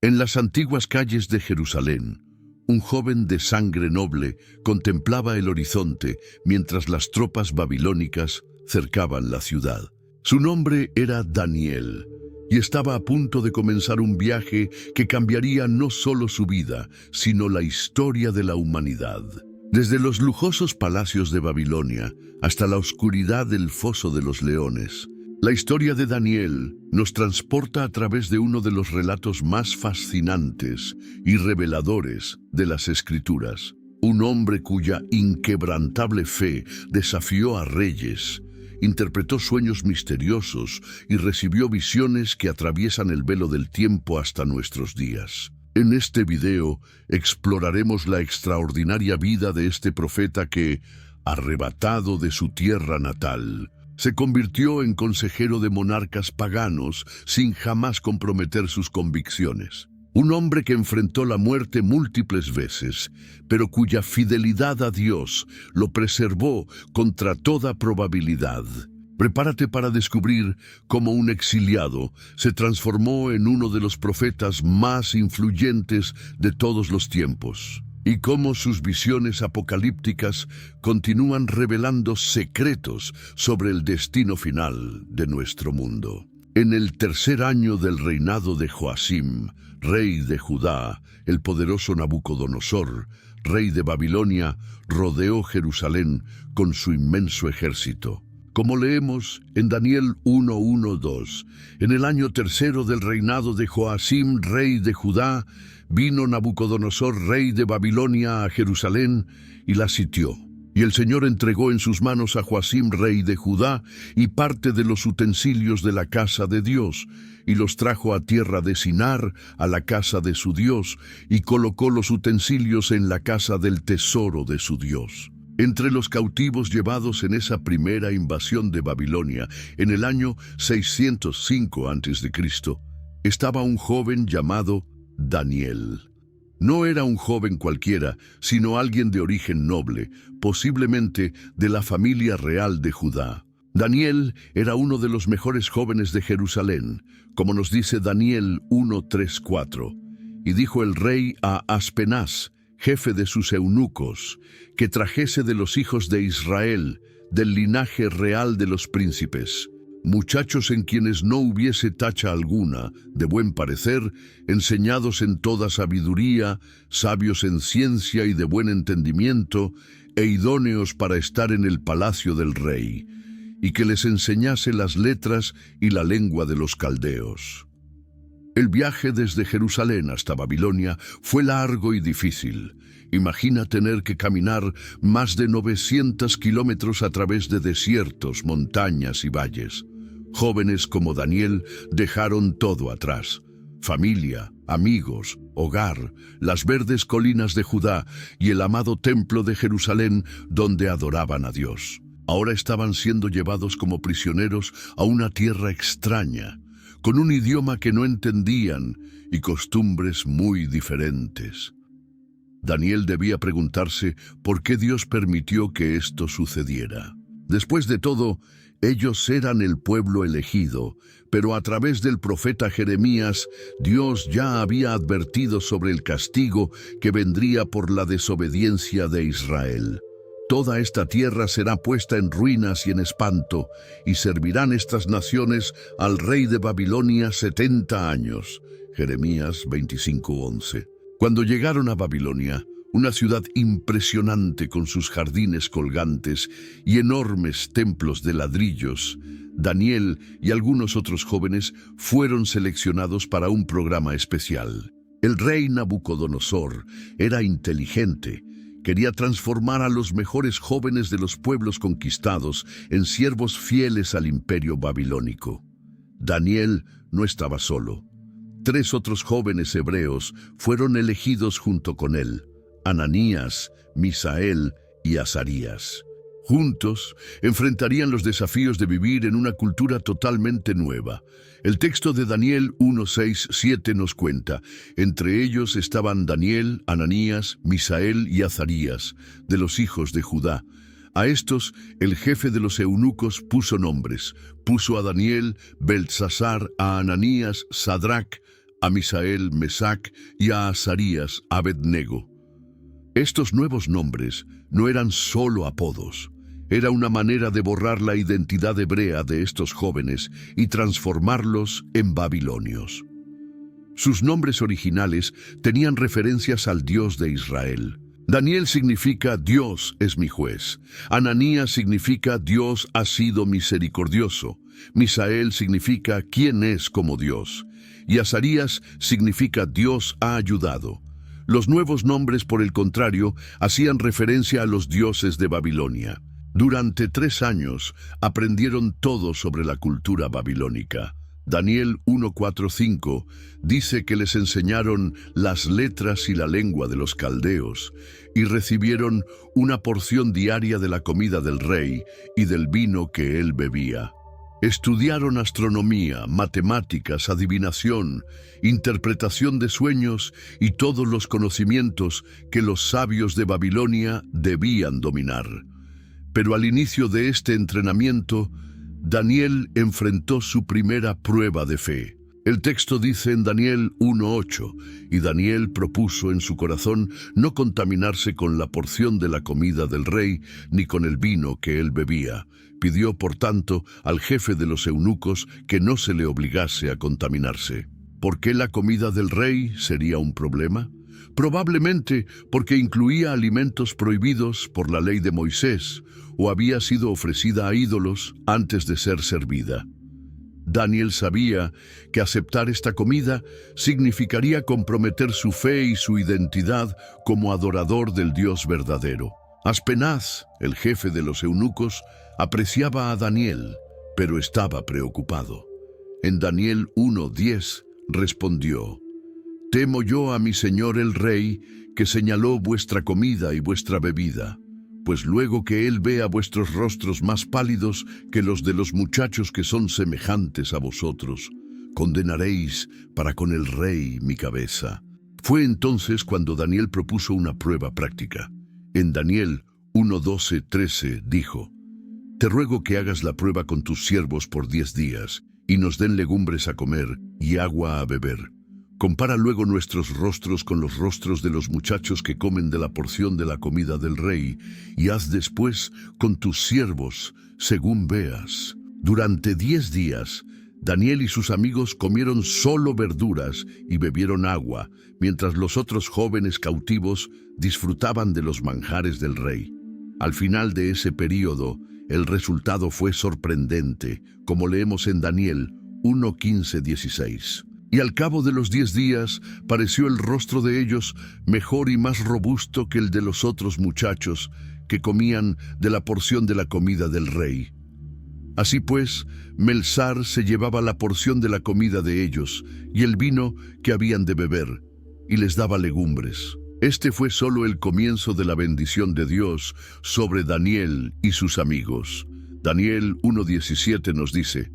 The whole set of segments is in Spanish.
En las antiguas calles de Jerusalén, un joven de sangre noble contemplaba el horizonte mientras las tropas babilónicas cercaban la ciudad. Su nombre era Daniel y estaba a punto de comenzar un viaje que cambiaría no solo su vida, sino la historia de la humanidad. Desde los lujosos palacios de Babilonia hasta la oscuridad del foso de los leones, la historia de Daniel nos transporta a través de uno de los relatos más fascinantes y reveladores de las Escrituras. Un hombre cuya inquebrantable fe desafió a reyes, interpretó sueños misteriosos y recibió visiones que atraviesan el velo del tiempo hasta nuestros días. En este video exploraremos la extraordinaria vida de este profeta que, arrebatado de su tierra natal, se convirtió en consejero de monarcas paganos sin jamás comprometer sus convicciones. Un hombre que enfrentó la muerte múltiples veces, pero cuya fidelidad a Dios lo preservó contra toda probabilidad. Prepárate para descubrir cómo un exiliado se transformó en uno de los profetas más influyentes de todos los tiempos, y cómo sus visiones apocalípticas continúan revelando secretos sobre el destino final de nuestro mundo. En el tercer año del reinado de Joacim, rey de Judá, el poderoso Nabucodonosor, rey de Babilonia, rodeó Jerusalén con su inmenso ejército. Como leemos en Daniel 1:1-2, en el año tercero del reinado de Joacim, rey de Judá, vino Nabucodonosor, rey de Babilonia, a Jerusalén y la sitió. Y el Señor entregó en sus manos a Joacim, rey de Judá, y parte de los utensilios de la casa de Dios, y los trajo a tierra de Sinar, a la casa de su Dios, y colocó los utensilios en la casa del tesoro de su Dios. Entre los cautivos llevados en esa primera invasión de Babilonia, en el año 605 a.C., estaba un joven llamado Daniel. No era un joven cualquiera, sino alguien de origen noble, posiblemente de la familia real de Judá. Daniel era uno de los mejores jóvenes de Jerusalén, como nos dice Daniel 1:3-4. Y dijo el rey a Aspenaz, jefe de sus eunucos, que trajese de los hijos de Israel, del linaje real de los príncipes, muchachos en quienes no hubiese tacha alguna, de buen parecer, enseñados en toda sabiduría, sabios en ciencia y de buen entendimiento, e idóneos para estar en el palacio del rey, y que les enseñase las letras y la lengua de los caldeos. El viaje desde Jerusalén hasta Babilonia fue largo y difícil. Imagina tener que caminar más de 900 kilómetros a través de desiertos, montañas y valles. Jóvenes como Daniel dejaron todo atrás: familia, amigos, hogar, las verdes colinas de Judá y el amado templo de Jerusalén donde adoraban a Dios. Ahora estaban siendo llevados como prisioneros a una tierra extraña, con un idioma que no entendían y costumbres muy diferentes. Daniel debía preguntarse por qué Dios permitió que esto sucediera. Después de todo, ellos eran el pueblo elegido, pero a través del profeta Jeremías, Dios ya había advertido sobre el castigo que vendría por la desobediencia de Israel. Toda esta tierra será puesta en ruinas y en espanto, y servirán estas naciones al rey de Babilonia 70 años. Jeremías 25:11. Cuando llegaron a Babilonia, una ciudad impresionante con sus jardines colgantes y enormes templos de ladrillos, Daniel y algunos otros jóvenes fueron seleccionados para un programa especial. El rey Nabucodonosor era inteligente. Quería transformar a los mejores jóvenes de los pueblos conquistados en siervos fieles al imperio babilónico. Daniel no estaba solo. 3 otros jóvenes hebreos fueron elegidos junto con él: Ananías, Misael y Azarías. Juntos enfrentarían los desafíos de vivir en una cultura totalmente nueva. El texto de Daniel 1:6-7 nos cuenta: entre ellos estaban Daniel, Ananías, Misael y Azarías, de los hijos de Judá. A estos, el jefe de los eunucos puso nombres. Puso a Daniel, Beltsasar, a Ananías, Sadrac, a Misael, Mesac y a Azarías, Abed-nego. Estos nuevos nombres no eran solo apodos. Era una manera de borrar la identidad hebrea de estos jóvenes y transformarlos en babilonios. Sus nombres originales tenían referencias al Dios de Israel. Daniel significa Dios es mi juez. Ananías significa Dios ha sido misericordioso. Misael significa ¿quién es como Dios? Y Azarías significa Dios ha ayudado. Los nuevos nombres, por el contrario, hacían referencia a los dioses de Babilonia. Durante 3 años aprendieron todo sobre la cultura babilónica. Daniel 1:4-5 dice que les enseñaron las letras y la lengua de los caldeos y recibieron una porción diaria de la comida del rey y del vino que él bebía. Estudiaron astronomía, matemáticas, adivinación, interpretación de sueños y todos los conocimientos que los sabios de Babilonia debían dominar. Pero al inicio de este entrenamiento, Daniel enfrentó su primera prueba de fe. El texto dice en Daniel 1:8, y Daniel propuso en su corazón no contaminarse con la porción de la comida del rey, ni con el vino que él bebía. Pidió, por tanto, al jefe de los eunucos que no se le obligase a contaminarse. ¿Por qué la comida del rey sería un problema? Probablemente porque incluía alimentos prohibidos por la ley de Moisés, o había sido ofrecida a ídolos antes de ser servida. Daniel sabía que aceptar esta comida significaría comprometer su fe y su identidad como adorador del Dios verdadero. Aspenaz, el jefe de los eunucos, apreciaba a Daniel, pero estaba preocupado. En Daniel 1:10 respondió: «Temo yo a mi señor el rey, que señaló vuestra comida y vuestra bebida, pues luego que él vea vuestros rostros más pálidos que los de los muchachos que son semejantes a vosotros, condenaréis para con el rey mi cabeza». Fue entonces cuando Daniel propuso una prueba práctica. En Daniel 1:12-13 dijo: «Te ruego que hagas la prueba con tus siervos por 10 días, y nos den legumbres a comer y agua a beber. Compara luego nuestros rostros con los rostros de los muchachos que comen de la porción de la comida del rey, y haz después con tus siervos según veas». Durante 10 días, Daniel y sus amigos comieron solo verduras y bebieron agua, mientras los otros jóvenes cautivos disfrutaban de los manjares del rey. Al final de ese período, el resultado fue sorprendente, como leemos en Daniel 1:15-16. Y al cabo de los 10 días, pareció el rostro de ellos mejor y más robusto que el de los otros muchachos que comían de la porción de la comida del rey. Así pues, Melzar se llevaba la porción de la comida de ellos y el vino que habían de beber, y les daba legumbres. Este fue solo el comienzo de la bendición de Dios sobre Daniel y sus amigos. Daniel 1:17 nos dice: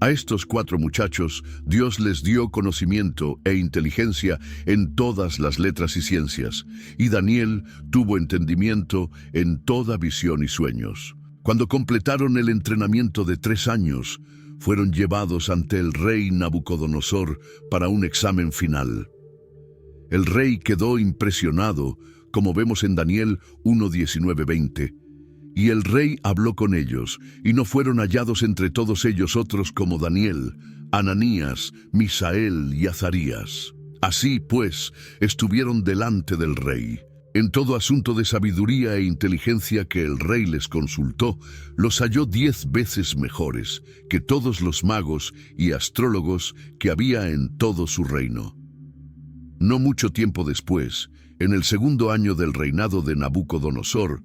«A estos 4 muchachos Dios les dio conocimiento e inteligencia en todas las letras y ciencias, y Daniel tuvo entendimiento en toda visión y sueños». Cuando completaron el entrenamiento de 3 años, fueron llevados ante el rey Nabucodonosor para un examen final. El rey quedó impresionado, como vemos en Daniel 1:19-20. Y el rey habló con ellos, y no fueron hallados entre todos ellos otros como Daniel, Ananías, Misael y Azarías. Así pues, estuvieron delante del rey. En todo asunto de sabiduría e inteligencia que el rey les consultó, los halló 10 veces mejores que todos los magos y astrólogos que había en todo su reino. No mucho tiempo después, en el 2.º año del reinado de Nabucodonosor,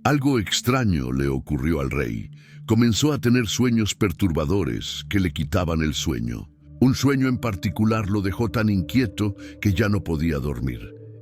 algo extraño le ocurrió al rey. Comenzó a tener sueños perturbadores que le quitaban el sueño. Un sueño en particular lo dejó tan inquieto que ya no podía dormir.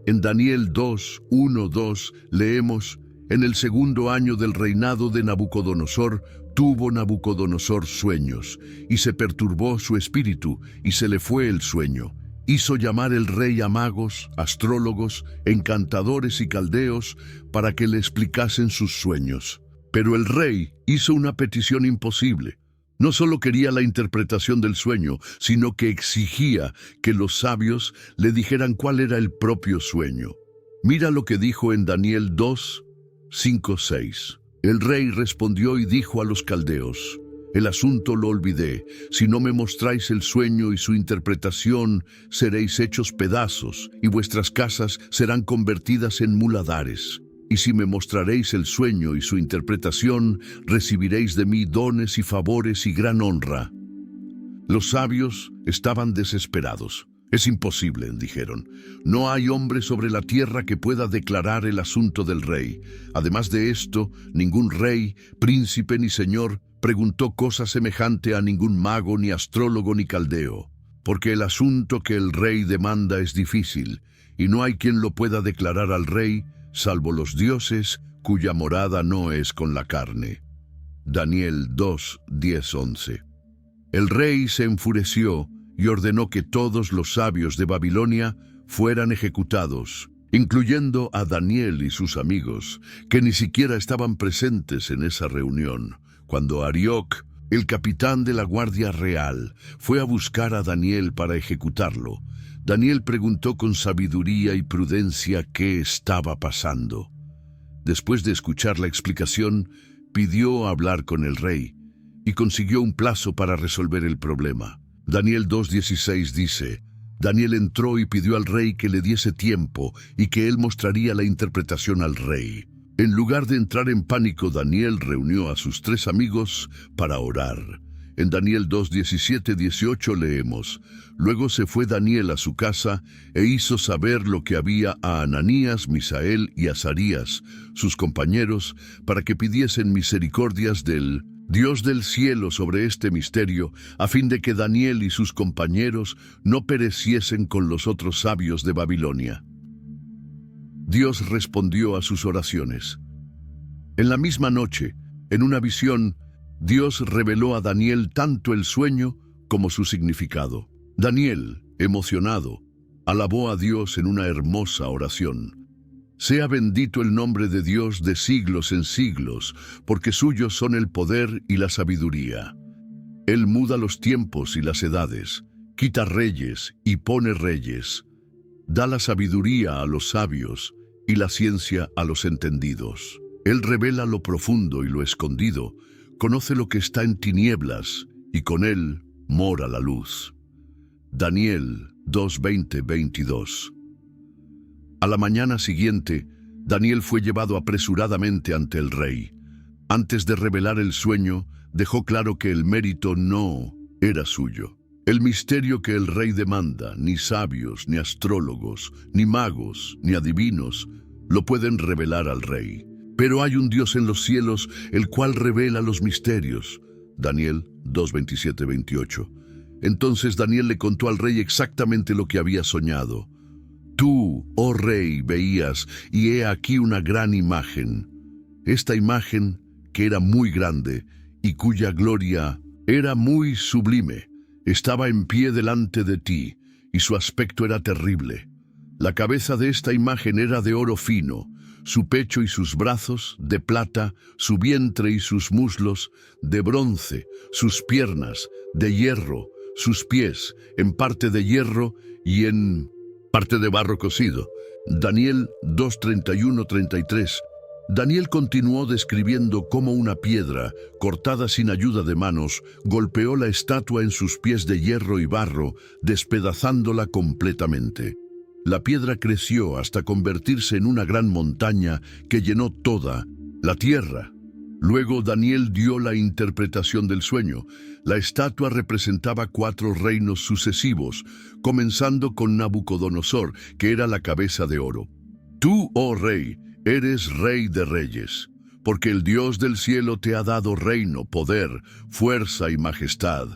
En Daniel 2:1-2 leemos: «En el 2.º año del reinado de Nabucodonosor, tuvo Nabucodonosor sueños, y se perturbó su espíritu, y se le fue el sueño. Hizo llamar el rey a magos, astrólogos, encantadores y caldeos para que le explicasen sus sueños. Pero el rey hizo una petición imposible. No solo quería la interpretación del sueño, sino que exigía que los sabios le dijeran cuál era el propio sueño. Mira lo que dijo en Daniel 2, 5, 6. El rey respondió y dijo a los caldeos: el asunto lo olvidé. Si no me mostráis el sueño y su interpretación, seréis hechos pedazos, y vuestras casas serán convertidas en muladares. Y si me mostraréis el sueño y su interpretación, recibiréis de mí dones y favores y gran honra. Los sabios estaban desesperados. Es imposible, dijeron. No hay hombre sobre la tierra que pueda declarar el asunto del rey. Además de esto, ningún rey, príncipe ni señor preguntó cosa semejante a ningún mago, ni astrólogo, ni caldeo. Porque el asunto que el rey demanda es difícil, y no hay quien lo pueda declarar al rey, salvo los dioses, cuya morada no es con la carne. Daniel 2, 10, 11. El rey se enfureció y ordenó que todos los sabios de Babilonia fueran ejecutados, incluyendo a Daniel y sus amigos, que ni siquiera estaban presentes en esa reunión. Cuando Arioc, el capitán de la Guardia Real, fue a buscar a Daniel para ejecutarlo, Daniel preguntó con sabiduría y prudencia qué estaba pasando. Después de escuchar la explicación, pidió hablar con el rey y consiguió un plazo para resolver el problema. Daniel 2:16 dice: Daniel entró y pidió al rey que le diese tiempo y que él mostraría la interpretación al rey. En lugar de entrar en pánico, Daniel reunió a sus 3 amigos para orar. En Daniel 2:17-18 leemos: Luego se fue Daniel a su casa e hizo saber lo que había a Ananías, Misael y Azarías, sus compañeros, para que pidiesen misericordias del Dios del cielo sobre este misterio, a fin de que Daniel y sus compañeros no pereciesen con los otros sabios de Babilonia. Dios respondió a sus oraciones. En la misma noche, en una visión, Dios reveló a Daniel tanto el sueño como su significado. Daniel, emocionado, alabó a Dios en una hermosa oración. Sea bendito el nombre de Dios de siglos en siglos, porque suyos son el poder y la sabiduría. Él muda los tiempos y las edades, quita reyes y pone reyes. Da la sabiduría a los sabios y la ciencia a los entendidos. Él revela lo profundo y lo escondido, conoce lo que está en tinieblas, y con él mora la luz. Daniel 2:20-22. A la mañana siguiente, Daniel fue llevado apresuradamente ante el rey. Antes de revelar el sueño, dejó claro que el mérito no era suyo. El misterio que el rey demanda, ni sabios, ni astrólogos, ni magos, ni adivinos, lo pueden revelar al rey. Pero hay un Dios en los cielos, el cual revela los misterios. Daniel 2:27-28. Entonces Daniel le contó al rey exactamente lo que había soñado. Tú, oh rey, veías, y he aquí una gran imagen. Esta imagen, que era muy grande, y cuya gloria era muy sublime, estaba en pie delante de ti, y su aspecto era terrible. La cabeza de esta imagen era de oro fino, su pecho y sus brazos de plata, su vientre y sus muslos de bronce, sus piernas de hierro, sus pies en parte de hierro y en parte de barro cocido. Daniel 2:31-33. Daniel continuó describiendo cómo una piedra, cortada sin ayuda de manos, golpeó la estatua en sus pies de hierro y barro, despedazándola completamente. La piedra creció hasta convertirse en una gran montaña que llenó toda la tierra. Luego Daniel dio la interpretación del sueño. La estatua representaba 4 reinos sucesivos, comenzando con Nabucodonosor, que era la cabeza de oro. Tú, oh rey, eres rey de reyes, porque el Dios del cielo te ha dado reino, poder, fuerza y majestad.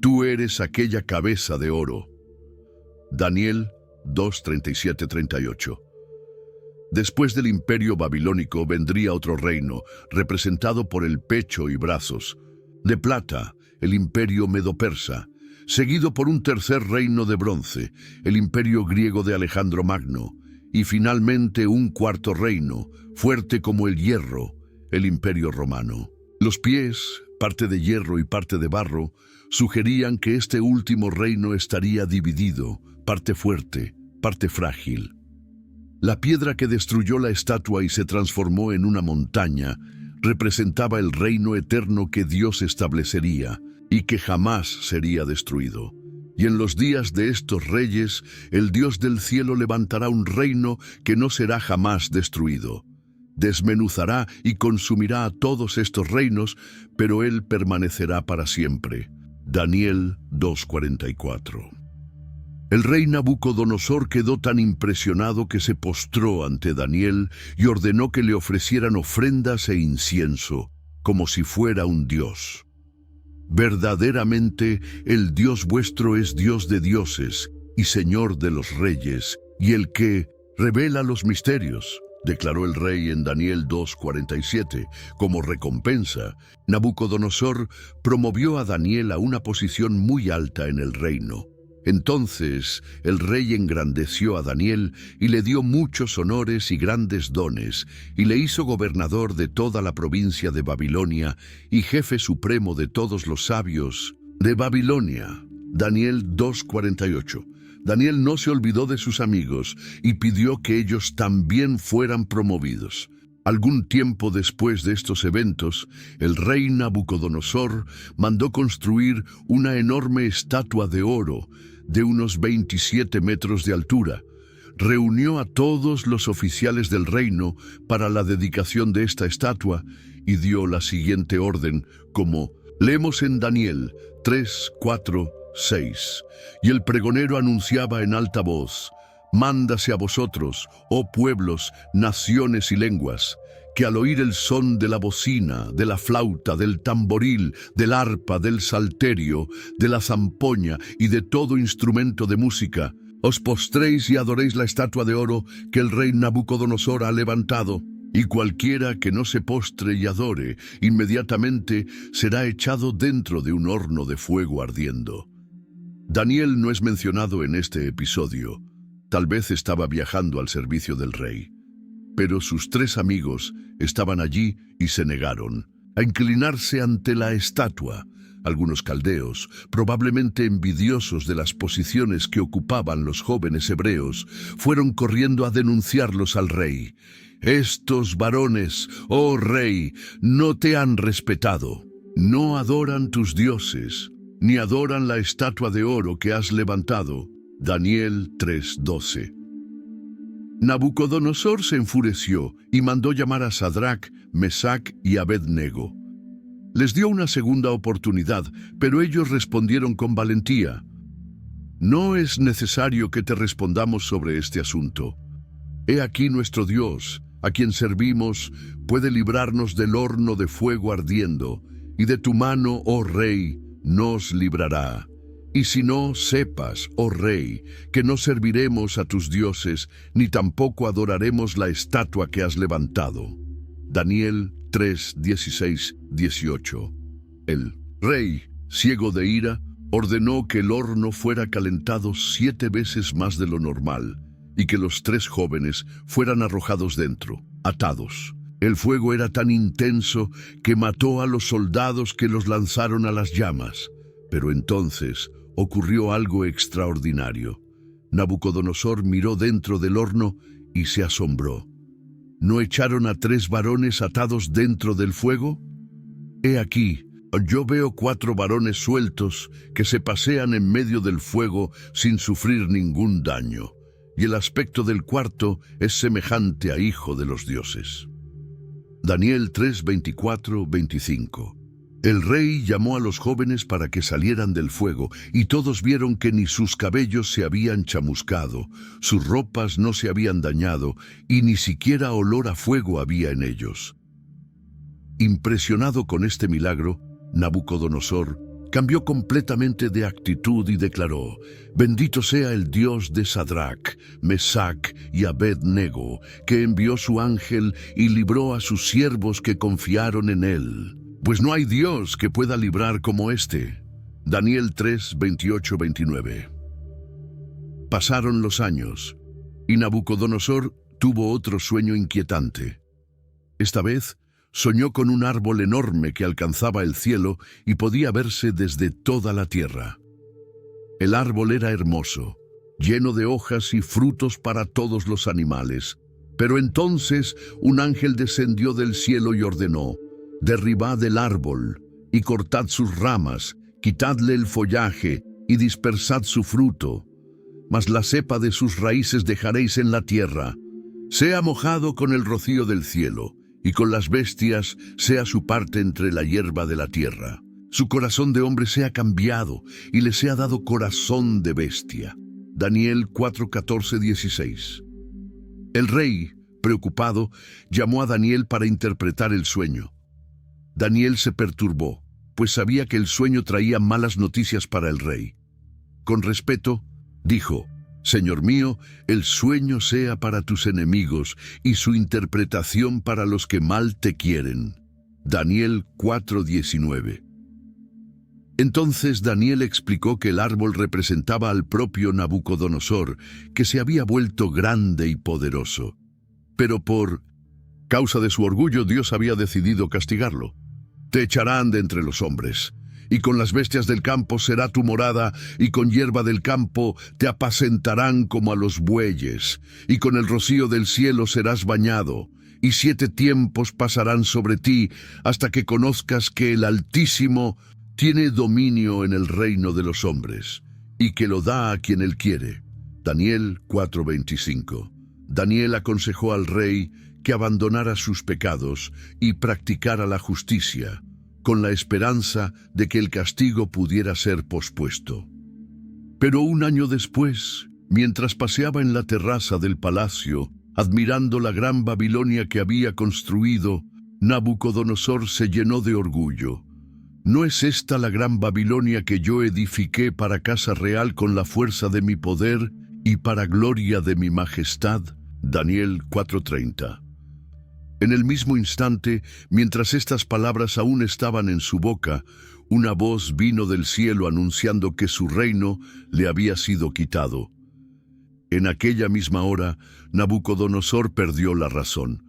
Tú eres aquella cabeza de oro. Daniel 2:37-38. Después del imperio babilónico vendría otro reino, representado por el pecho y brazos. De plata, el imperio medo-persa, seguido por un tercer reino de bronce, el imperio griego de Alejandro Magno, y finalmente un cuarto reino, fuerte como el hierro, el imperio romano. Los pies parte de hierro y parte de barro, sugerían que este último reino estaría dividido, parte fuerte, parte frágil. La piedra que destruyó la estatua y se transformó en una montaña representaba el reino eterno que Dios establecería y que jamás sería destruido. Y en los días de estos reyes, el Dios del cielo levantará un reino que no será jamás destruido. Desmenuzará y consumirá a todos estos reinos, pero Él permanecerá para siempre. Daniel 2:44. El rey Nabucodonosor quedó tan impresionado que se postró ante Daniel y ordenó que le ofrecieran ofrendas e incienso, como si fuera un dios. Verdaderamente, el Dios vuestro es Dios de dioses y Señor de los reyes, y el que revela los misterios, declaró el rey en Daniel 2:47. Como recompensa, Nabucodonosor promovió a Daniel a una posición muy alta en el reino. Entonces el rey engrandeció a Daniel y le dio muchos honores y grandes dones, y le hizo gobernador de toda la provincia de Babilonia y jefe supremo de todos los sabios de Babilonia. Daniel 2:48. Daniel no se olvidó de sus amigos y pidió que ellos también fueran promovidos. Algún tiempo después de estos eventos, el rey Nabucodonosor mandó construir una enorme estatua de oro de unos 27 metros de altura. Reunió a todos los oficiales del reino para la dedicación de esta estatua y dio la siguiente orden, como leemos en Daniel 3:4-6. Y el pregonero anunciaba en alta voz: Mándase a vosotros, oh pueblos, naciones y lenguas, que al oír el son de la bocina, de la flauta, del tamboril, del arpa, del salterio, de la zampoña y de todo instrumento de música, os postréis y adoréis la estatua de oro que el rey Nabucodonosor ha levantado. Y cualquiera que no se postre y adore, inmediatamente será echado dentro de un horno de fuego ardiendo. Daniel no es mencionado en este episodio. Tal vez estaba viajando al servicio del rey. Pero sus 3 amigos estaban allí y se negaron a inclinarse ante la estatua. Algunos caldeos, probablemente envidiosos de las posiciones que ocupaban los jóvenes hebreos, fueron corriendo a denunciarlos al rey. Estos varones, oh rey, no te han respetado. No adoran tus dioses, ni adoran la estatua de oro que has levantado. Daniel 3:12. Nabucodonosor se enfureció y mandó llamar a Sadrac, Mesac y Abed-nego. Les dio una segunda oportunidad, pero ellos respondieron con valentía: No es necesario que te respondamos sobre este asunto. He aquí nuestro Dios, a quien servimos, puede librarnos del horno de fuego ardiendo, y de tu mano, oh rey, nos librará. Y si no, sepas, oh rey, que no serviremos a tus dioses, ni tampoco adoraremos la estatua que has levantado. Daniel 3:16-18. El rey, ciego de ira, ordenó que el horno fuera calentado 7 veces más de lo normal, y que los 3 jóvenes fueran arrojados dentro, atados. El fuego era tan intenso que mató a los soldados que los lanzaron a las llamas. Pero entonces ocurrió algo extraordinario. Nabucodonosor miró dentro del horno y se asombró. ¿No echaron a 3 varones atados dentro del fuego? He aquí, yo veo 4 varones sueltos que se pasean en medio del fuego sin sufrir ningún daño, y el aspecto del cuarto es semejante a hijo de los dioses. Daniel 3:24-25. El rey llamó a los jóvenes para que salieran del fuego, y todos vieron que ni sus cabellos se habían chamuscado, sus ropas no se habían dañado, y ni siquiera olor a fuego había en ellos. Impresionado con este milagro, Nabucodonosor cambió completamente de actitud y declaró: Bendito sea el Dios de Sadrac, Mesac y Abed-nego, que envió su ángel y libró a sus siervos que confiaron en él. Pues no hay Dios que pueda librar como este. Daniel 3:28-29. Pasaron los años, y Nabucodonosor tuvo otro sueño inquietante. Esta vez, soñó con un árbol enorme que alcanzaba el cielo y podía verse desde toda la tierra. El árbol era hermoso, lleno de hojas y frutos para todos los animales. Pero entonces un ángel descendió del cielo y ordenó: derribad el árbol y cortad sus ramas, quitadle el follaje y dispersad su fruto. Mas la cepa de sus raíces dejaréis en la tierra. Sea mojado con el rocío del cielo, y con las bestias sea su parte entre la hierba de la tierra. Su corazón de hombre sea cambiado, y le sea dado corazón de bestia. Daniel 4, 14, 16. El rey, preocupado, llamó a Daniel para interpretar el sueño. Daniel se perturbó, pues sabía que el sueño traía malas noticias para el rey. Con respeto, dijo: Señor mío, el sueño sea para tus enemigos y su interpretación para los que mal te quieren. Daniel 4:19. Entonces Daniel explicó que el árbol representaba al propio Nabucodonosor, que se había vuelto grande y poderoso. Pero por causa de su orgullo, Dios había decidido castigarlo. Te echarán de entre los hombres, y con las bestias del campo será tu morada, y con hierba del campo te apacentarán como a los bueyes, y con el rocío del cielo serás bañado, y 7 tiempos pasarán sobre ti, hasta que conozcas que el Altísimo tiene dominio en el reino de los hombres, y que lo da a quien él quiere. Daniel 4:25. Daniel aconsejó al rey que abandonara sus pecados y practicara la justicia, con la esperanza de que el castigo pudiera ser pospuesto. Pero un año después, mientras paseaba en la terraza del palacio, admirando la gran Babilonia que había construido, Nabucodonosor se llenó de orgullo. ¿No es esta la gran Babilonia que yo edifiqué para casa real con la fuerza de mi poder y para gloria de mi majestad? Daniel 4:30. En el mismo instante, mientras estas palabras aún estaban en su boca, una voz vino del cielo anunciando que su reino le había sido quitado. En aquella misma hora, Nabucodonosor perdió la razón.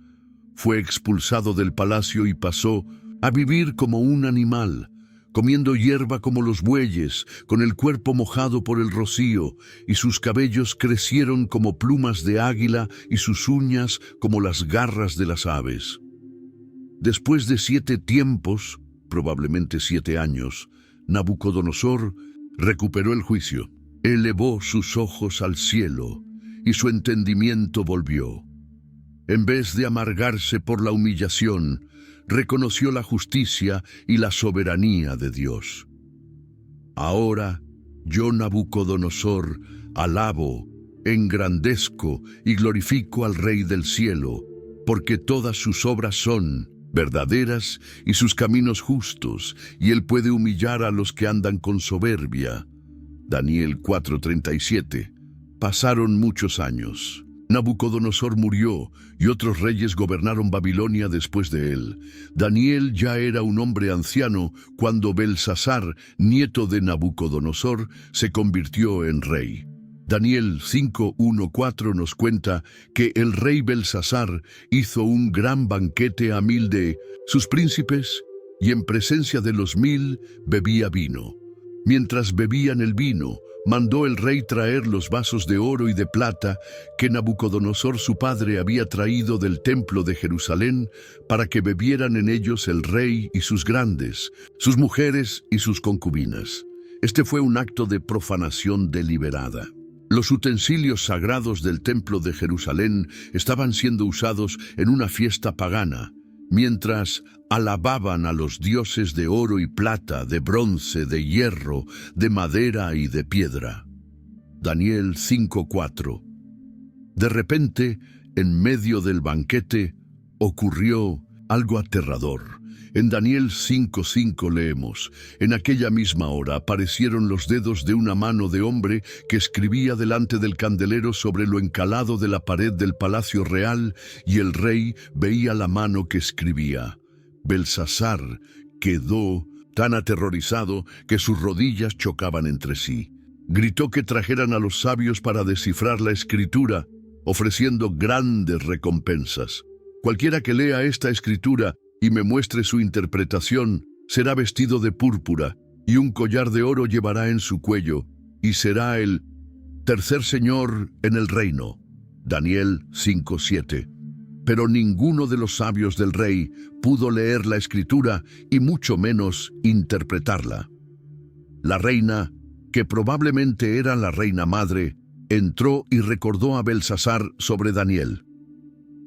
Fue expulsado del palacio y pasó a vivir como un animal, comiendo hierba como los bueyes, con el cuerpo mojado por el rocío, y sus cabellos crecieron como plumas de águila y sus uñas como las garras de las aves. Después de 7 tiempos, probablemente 7 años, Nabucodonosor recuperó el juicio, elevó sus ojos al cielo, y su entendimiento volvió. En vez de amargarse por la humillación, reconoció la justicia y la soberanía de Dios. Ahora, yo, Nabucodonosor, alabo, engrandezco y glorifico al Rey del cielo, porque todas sus obras son verdaderas y sus caminos justos, y él puede humillar a los que andan con soberbia. Daniel 4:37. Pasaron muchos años. Nabucodonosor murió y otros reyes gobernaron Babilonia después de él. Daniel ya era un hombre anciano cuando Belsasar, nieto de Nabucodonosor, se convirtió en rey. Daniel 5:1-4 nos cuenta que el rey Belsasar hizo un gran banquete a 1000 de sus príncipes y en presencia de los 1000 bebía vino. Mientras bebían el vino, mandó el rey traer los vasos de oro y de plata que Nabucodonosor su padre había traído del templo de Jerusalén para que bebieran en ellos el rey y sus grandes, sus mujeres y sus concubinas. Este fue un acto de profanación deliberada. Los utensilios sagrados del templo de Jerusalén estaban siendo usados en una fiesta pagana, mientras alababan a los dioses de oro y plata, de bronce, de hierro, de madera y de piedra. Daniel 5:4. De repente, en medio del banquete, ocurrió algo aterrador. En Daniel 5:5 leemos: en aquella misma hora aparecieron los dedos de una mano de hombre que escribía delante del candelero sobre lo encalado de la pared del palacio real, y el rey veía la mano que escribía. Belsasar quedó tan aterrorizado que sus rodillas chocaban entre sí. Gritó que trajeran a los sabios para descifrar la escritura, ofreciendo grandes recompensas. Cualquiera que lea esta escritura y me muestre su interpretación, será vestido de púrpura, y un collar de oro llevará en su cuello, y será el tercer señor en el reino. Daniel 5:7. Pero ninguno de los sabios del rey pudo leer la escritura y mucho menos interpretarla. La reina, que probablemente era la reina madre, entró y recordó a Belsasar sobre Daniel.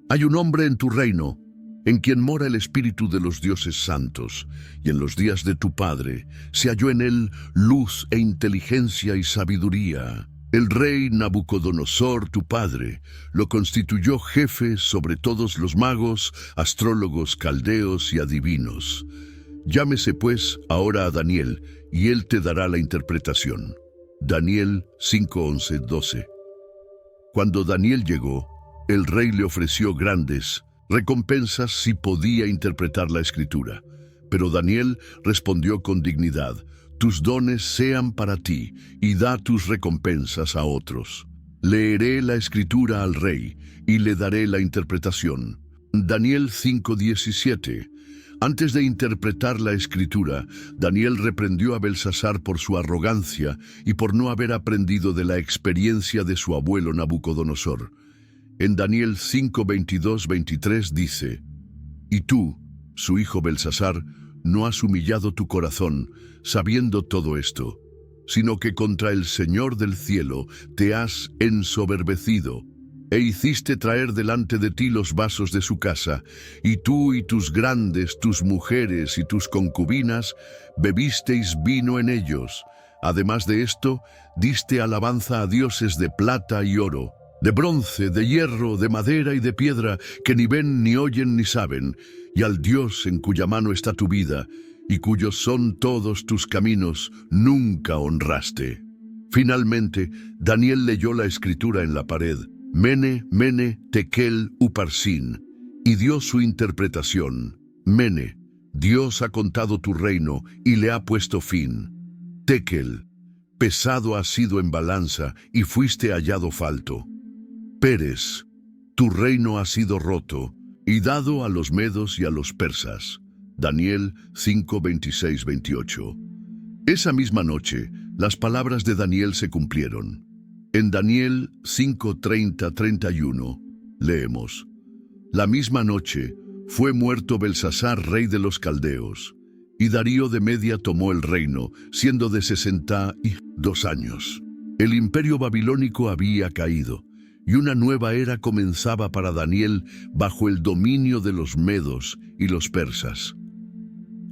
Hay un hombre en tu reino, en quien mora el espíritu de los dioses santos, y en los días de tu padre se halló en él luz e inteligencia y sabiduría. El rey Nabucodonosor, tu padre, lo constituyó jefe sobre todos los magos, astrólogos, caldeos y adivinos. Llámese pues ahora a Daniel, y él te dará la interpretación. Daniel 5:11-12. Cuando Daniel llegó, el rey le ofreció grandes recompensas si podía interpretar la escritura. Pero Daniel respondió con dignidad: tus dones sean para ti, y da tus recompensas a otros. Leeré la escritura al rey, y le daré la interpretación. Daniel 5:17. Antes de interpretar la escritura, Daniel reprendió a Belsasar por su arrogancia y por no haber aprendido de la experiencia de su abuelo Nabucodonosor. En Daniel 5:22-23 dice: y tú, su hijo Belsasar, no has humillado tu corazón, sabiendo todo esto, sino que contra el Señor del cielo te has ensoberbecido, e hiciste traer delante de ti los vasos de su casa, y tú y tus grandes, tus mujeres y tus concubinas, bebisteis vino en ellos. Además de esto, diste alabanza a dioses de plata y oro, de bronce, de hierro, de madera y de piedra, que ni ven, ni oyen, ni saben, y al Dios en cuya mano está tu vida, y cuyos son todos tus caminos, nunca honraste. Finalmente, Daniel leyó la escritura en la pared, Mene, Mene, Tekel, Uparsin, y dio su interpretación. Mene, Dios ha contado tu reino y le ha puesto fin. Tekel, pesado has sido en balanza y fuiste hallado falto. Peres, tu reino ha sido roto y dado a los medos y a los persas. Daniel 5:26-28. Esa misma noche, las palabras de Daniel se cumplieron. En Daniel 5:30-31 leemos: la misma noche fue muerto Belsasar, rey de los caldeos, y Darío de Media tomó el reino, siendo de 62 años. El imperio babilónico había caído, y una nueva era comenzaba para Daniel bajo el dominio de los medos y los persas.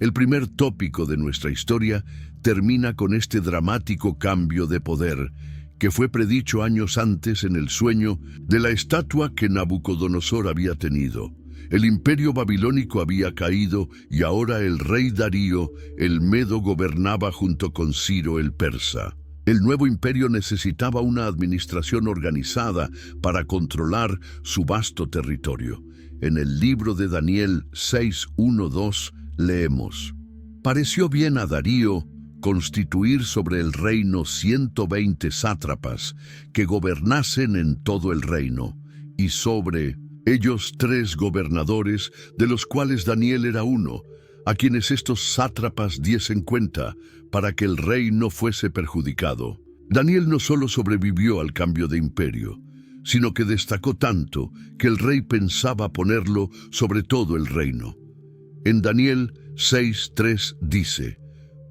El primer tópico de nuestra historia termina con este dramático cambio de poder, que fue predicho años antes en el sueño de la estatua que Nabucodonosor había tenido. El imperio babilónico había caído y ahora el rey Darío, el medo, gobernaba junto con Ciro el persa. El nuevo imperio necesitaba una administración organizada para controlar su vasto territorio. En el libro de Daniel 6:1-2 leemos: pareció bien a Darío constituir sobre el reino 120 sátrapas que gobernasen en todo el reino, y sobre ellos 3 gobernadores, de los cuales Daniel era uno, a quienes estos sátrapas diesen cuenta, para que el rey no fuese perjudicado. Daniel no solo sobrevivió al cambio de imperio, sino que destacó tanto que el rey pensaba ponerlo sobre todo el reino. En Daniel 6:3 dice: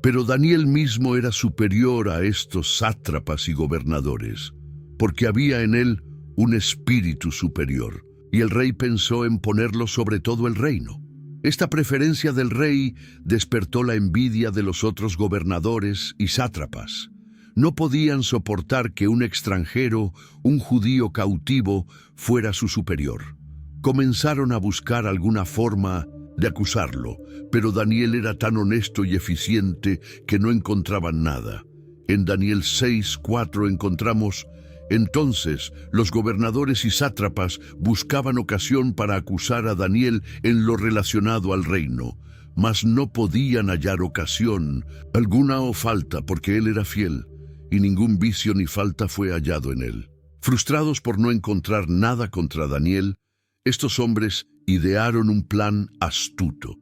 pero Daniel mismo era superior a estos sátrapas y gobernadores, porque había en él un espíritu superior, y el rey pensó en ponerlo sobre todo el reino. Esta preferencia del rey despertó la envidia de los otros gobernadores y sátrapas. No podían soportar que un extranjero, un judío cautivo, fuera su superior. Comenzaron a buscar alguna forma de acusarlo, pero Daniel era tan honesto y eficiente que no encontraban nada. En Daniel 6:4 encontramos: entonces los gobernadores y sátrapas buscaban ocasión para acusar a Daniel en lo relacionado al reino, mas no podían hallar ocasión alguna o falta, porque él era fiel, y ningún vicio ni falta fue hallado en él. Frustrados por no encontrar nada contra Daniel, estos hombres idearon un plan astuto.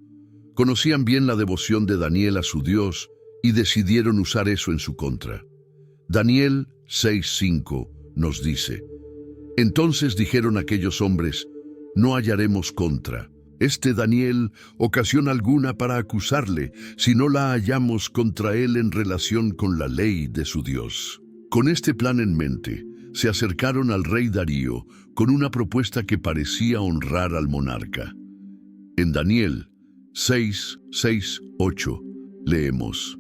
Conocían bien la devoción de Daniel a su Dios y decidieron usar eso en su contra. Daniel 6:5 nos dice: Entonces dijeron aquellos hombres: no hallaremos contra Daniel ocasión alguna para acusarle, si no la hallamos contra él en relación con la ley de su Dios. Con este plan en mente, se acercaron al rey Darío con una propuesta que parecía honrar al monarca. En Daniel 6:8 leemos: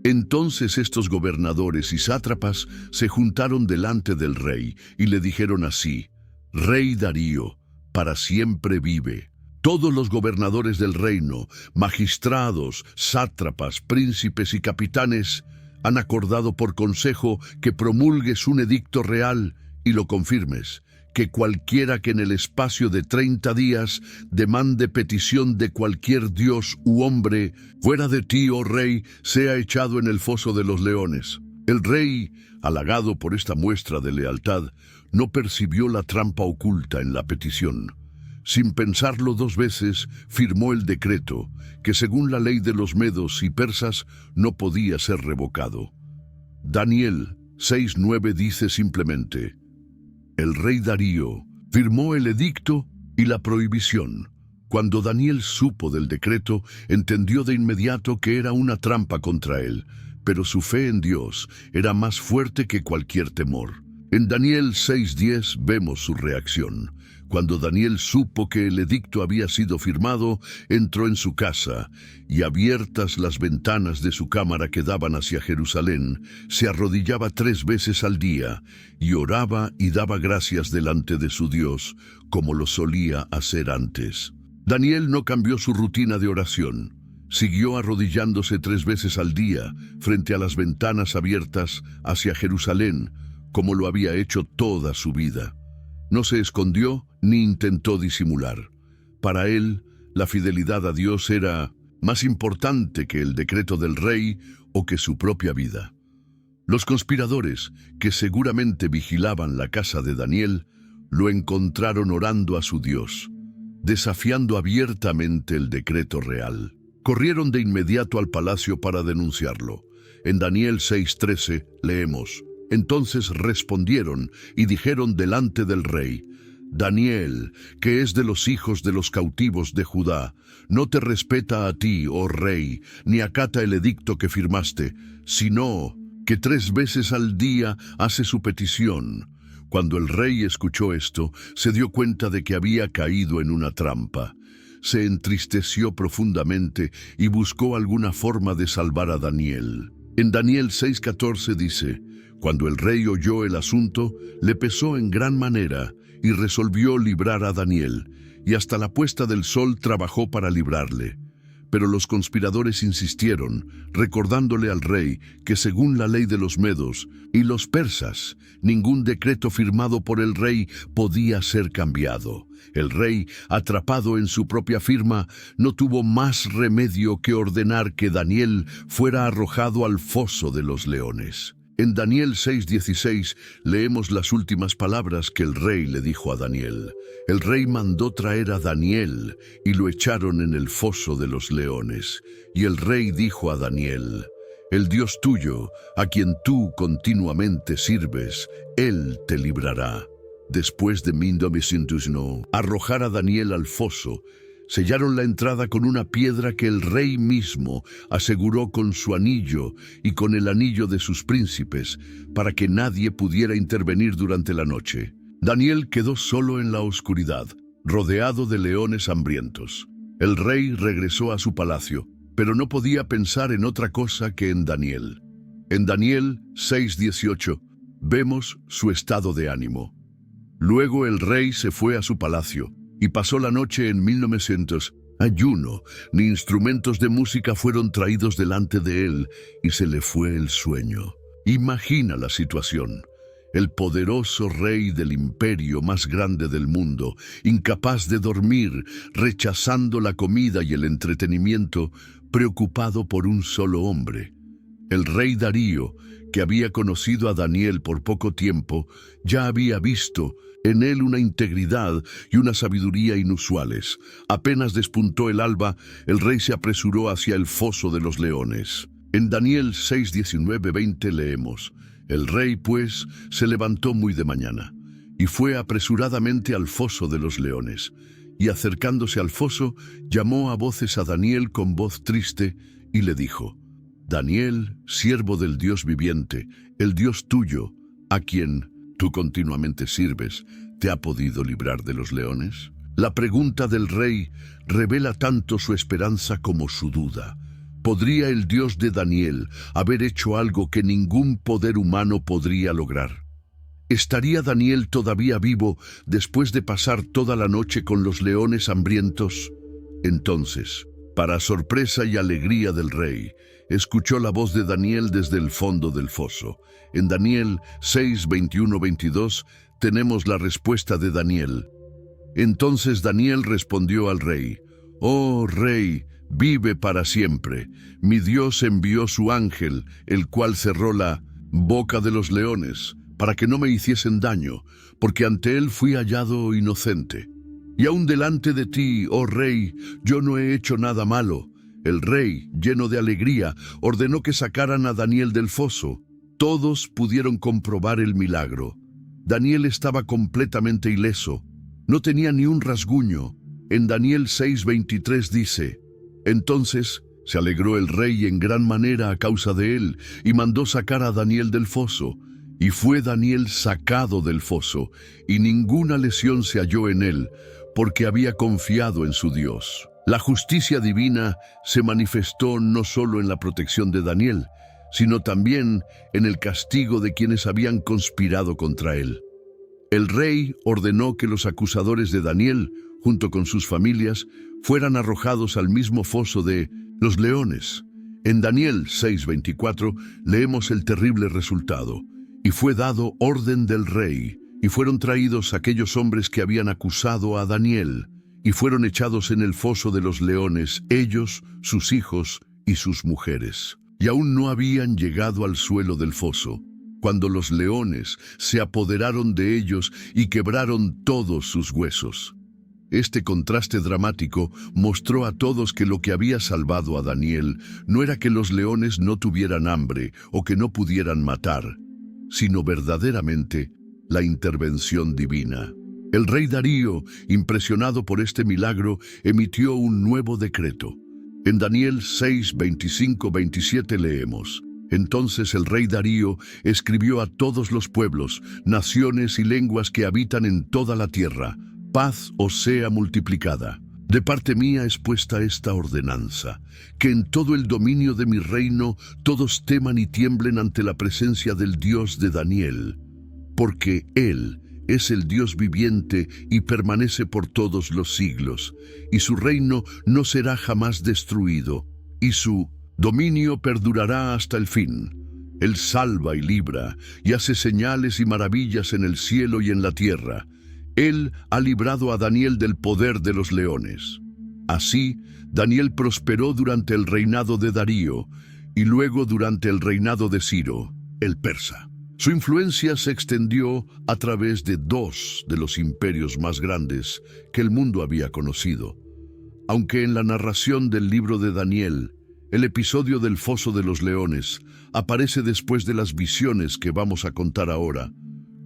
Entonces estos gobernadores y sátrapas se juntaron delante del rey y le dijeron así: Rey Darío, para siempre vive. Todos los gobernadores del reino, magistrados, sátrapas, príncipes y capitanes han acordado por consejo que promulgues un edicto real y lo confirmes, que cualquiera que en el espacio de 30 días demande petición de cualquier dios u hombre fuera de ti, oh rey, sea echado en el foso de los leones. El rey, halagado por esta muestra de lealtad, no percibió la trampa oculta en la petición. Sin pensarlo 2 veces, firmó el decreto, que según la ley de los medos y persas no podía ser revocado. Daniel 6:9 dice simplemente: El rey Darío firmó el edicto y la prohibición. Cuando Daniel supo del decreto, entendió de inmediato que era una trampa contra él, pero su fe en Dios era más fuerte que cualquier temor. En Daniel 6:10 vemos su reacción. Cuando Daniel supo que el edicto había sido firmado, entró en su casa y, abiertas las ventanas de su cámara que daban hacia Jerusalén, se arrodillaba 3 veces al día y oraba y daba gracias delante de su Dios, como lo solía hacer antes. Daniel no cambió su rutina de oración. Siguió arrodillándose 3 veces al día frente a las ventanas abiertas hacia Jerusalén, como lo había hecho toda su vida. No se escondió ni intentó disimular. Para él, la fidelidad a Dios era más importante que el decreto del rey o que su propia vida. Los conspiradores, que seguramente vigilaban la casa de Daniel, lo encontraron orando a su Dios, desafiando abiertamente el decreto real. Corrieron de inmediato al palacio para denunciarlo. En Daniel 6:13 leemos: Entonces respondieron y dijeron delante del rey: Daniel, que es de los hijos de los cautivos de Judá, no te respeta a ti, oh rey, ni acata el edicto que firmaste, sino que 3 veces al día hace su petición. Cuando el rey escuchó esto, se dio cuenta de que había caído en una trampa. Se entristeció profundamente y buscó alguna forma de salvar a Daniel. En Daniel 6:14 dice: Cuando el rey oyó el asunto, le pesó en gran manera y resolvió librar a Daniel, y hasta la puesta del sol trabajó para librarle. Pero los conspiradores insistieron, recordándole al rey que según la ley de los medos y los persas, ningún decreto firmado por el rey podía ser cambiado. El rey, atrapado en su propia firma, no tuvo más remedio que ordenar que Daniel fuera arrojado al foso de los leones. En Daniel 6:16 leemos las últimas palabras que el rey le dijo a Daniel. El rey mandó traer a Daniel y lo echaron en el foso de los leones. Y el rey dijo a Daniel: El Dios tuyo, a quien tú continuamente sirves, Él te librará. Después de 1901, arrojar a Daniel al foso, sellaron la entrada con una piedra que el rey mismo aseguró con su anillo y con el anillo de sus príncipes, para que nadie pudiera intervenir durante la noche. Daniel quedó solo en la oscuridad, rodeado de leones hambrientos. El rey regresó a su palacio, pero no podía pensar en otra cosa que en Daniel. En Daniel 6:18 vemos su estado de ánimo. Luego el rey se fue a su palacio y pasó la noche en 1900. Ayuno, ni instrumentos de música fueron traídos delante de él, y se le fue el sueño. Imagina la situación. El poderoso rey del imperio más grande del mundo, incapaz de dormir, rechazando la comida y el entretenimiento, preocupado por un solo hombre. El rey Darío, que había conocido a Daniel por poco tiempo, ya había visto en él una integridad y una sabiduría inusuales. Apenas despuntó el alba, el rey se apresuró hacia el foso de los leones. En Daniel 6, 19, 20 leemos: el rey, pues, se levantó muy de mañana, y fue apresuradamente al foso de los leones. Y acercándose al foso, llamó a voces a Daniel con voz triste, y le dijo: Daniel, siervo del Dios viviente, el Dios tuyo, a quien tú continuamente sirves, ¿te ha podido librar de los leones? La pregunta del rey revela tanto su esperanza como su duda. ¿Podría el Dios de Daniel haber hecho algo que ningún poder humano podría lograr? ¿Estaría Daniel todavía vivo después de pasar toda la noche con los leones hambrientos? Entonces, para sorpresa y alegría del rey, escuchó la voz de Daniel desde el fondo del foso. En Daniel 6, 21, 22 tenemos la respuesta de Daniel. Entonces Daniel respondió al rey: «Oh rey, vive para siempre. Mi Dios envió su ángel, el cual cerró la boca de los leones, para que no me hiciesen daño, porque ante él fui hallado inocente. Y aún delante de ti, oh rey, yo no he hecho nada malo». El rey, lleno de alegría, ordenó que sacaran a Daniel del foso. Todos pudieron comprobar el milagro. Daniel estaba completamente ileso. No tenía ni un rasguño. En Daniel 6:23 dice: entonces se alegró el rey en gran manera a causa de él, y mandó sacar a Daniel del foso. Y fue Daniel sacado del foso, y ninguna lesión se halló en él, porque había confiado en su Dios. La justicia divina se manifestó no solo en la protección de Daniel, sino también en el castigo de quienes habían conspirado contra él. El rey ordenó que los acusadores de Daniel, junto con sus familias, fueran arrojados al mismo foso de los leones. En Daniel 6:24 leemos el terrible resultado: y fue dado orden del rey, y fueron traídos aquellos hombres que habían acusado a Daniel, y fueron echados en el foso de los leones, ellos, sus hijos y sus mujeres. Y aún no habían llegado al suelo del foso, cuando los leones se apoderaron de ellos y quebraron todos sus huesos. Este contraste dramático mostró a todos que lo que había salvado a Daniel no era que los leones no tuvieran hambre o que no pudieran matar, sino verdaderamente la intervención divina. El rey Darío, impresionado por este milagro, emitió un nuevo decreto. En Daniel 6, 25, 27 leemos: entonces el rey Darío escribió a todos los pueblos, naciones y lenguas que habitan en toda la tierra: paz os sea multiplicada. De parte mía es puesta esta ordenanza, que en todo el dominio de mi reino todos teman y tiemblen ante la presencia del Dios de Daniel, porque Él es el Dios viviente y permanece por todos los siglos, y su reino no será jamás destruido, y su dominio perdurará hasta el fin. Él salva y libra, y hace señales y maravillas en el cielo y en la tierra. Él ha librado a Daniel del poder de los leones. Así, Daniel prosperó durante el reinado de Darío, y luego durante el reinado de Ciro, el persa. Su influencia se extendió a través de dos de los imperios más grandes que el mundo había conocido. Aunque en la narración del libro de Daniel, el episodio del foso de los leones aparece después de las visiones que vamos a contar ahora,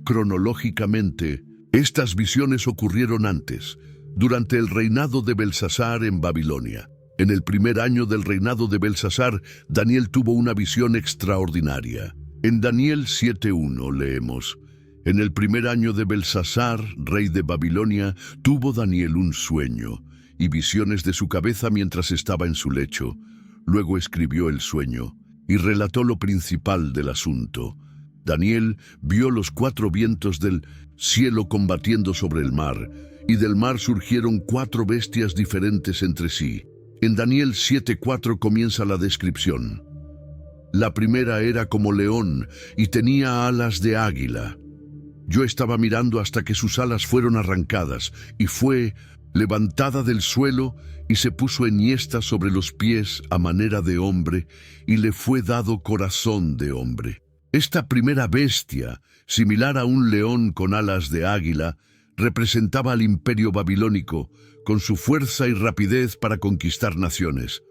cronológicamente, estas visiones ocurrieron antes, durante el reinado de Belsasar en Babilonia. En el primer año del reinado de Belsasar, Daniel tuvo una visión extraordinaria. En Daniel 7:1 leemos: en el primer año de Belsasar, rey de Babilonia, tuvo Daniel un sueño y visiones de su cabeza mientras estaba en su lecho. Luego escribió el sueño y relató lo principal del asunto. Daniel vio los 4 vientos del cielo combatiendo sobre el mar, y del mar surgieron 4 bestias diferentes entre sí. En Daniel 7:4 comienza la descripción. La primera era como león y tenía alas de águila. Yo estaba mirando hasta que sus alas fueron arrancadas, y fue levantada del suelo, y se puso enhiesta sobre los pies a manera de hombre, y le fue dado corazón de hombre. Esta primera bestia, similar a un león con alas de águila, representaba al imperio babilónico, con su fuerza y rapidez para conquistar naciones.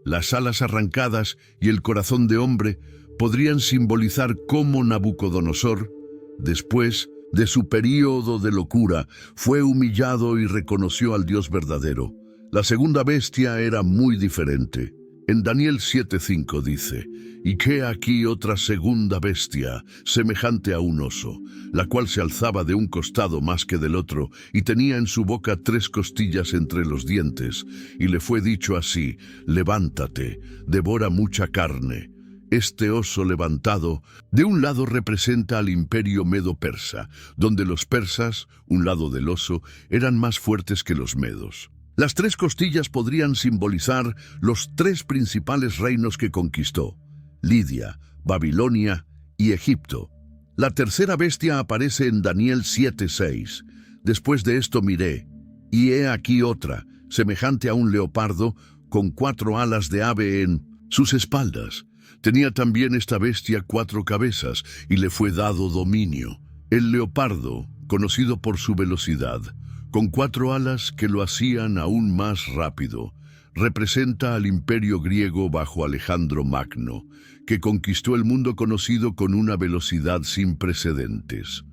Las alas arrancadas y el corazón de hombre podrían simbolizar cómo Nabucodonosor, después de su período de locura, fue humillado y reconoció al Dios verdadero. La segunda bestia era muy diferente. En Daniel 7:5 dice: «Y que aquí otra segunda bestia, semejante a un oso, la cual se alzaba de un costado más que del otro, y tenía en su boca 3 costillas entre los dientes, y le fue dicho así: levántate, devora mucha carne». Este oso levantado, de un lado representa al imperio medo-persa, donde los persas, un lado del oso, eran más fuertes que los medos. Las 3 costillas podrían simbolizar los 3 principales reinos que conquistó: Lidia, Babilonia y Egipto. La tercera bestia aparece en Daniel 7:6. Después de esto miré, y he aquí otra, semejante a un leopardo, con 4 alas de ave en sus espaldas. Tenía también esta bestia 4 cabezas, y le fue dado dominio. El leopardo, conocido por su velocidad, con 4 alas que lo hacían aún más rápido, representa al imperio griego bajo Alejandro Magno, que conquistó el mundo conocido con una velocidad sin precedentes.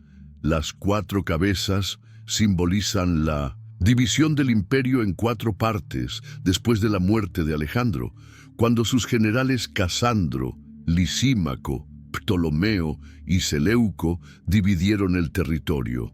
Las 4 cabezas simbolizan la división del imperio en 4 partes después de la muerte de Alejandro, cuando sus generales Casandro, Lisímaco, Ptolomeo y Seleuco dividieron el territorio.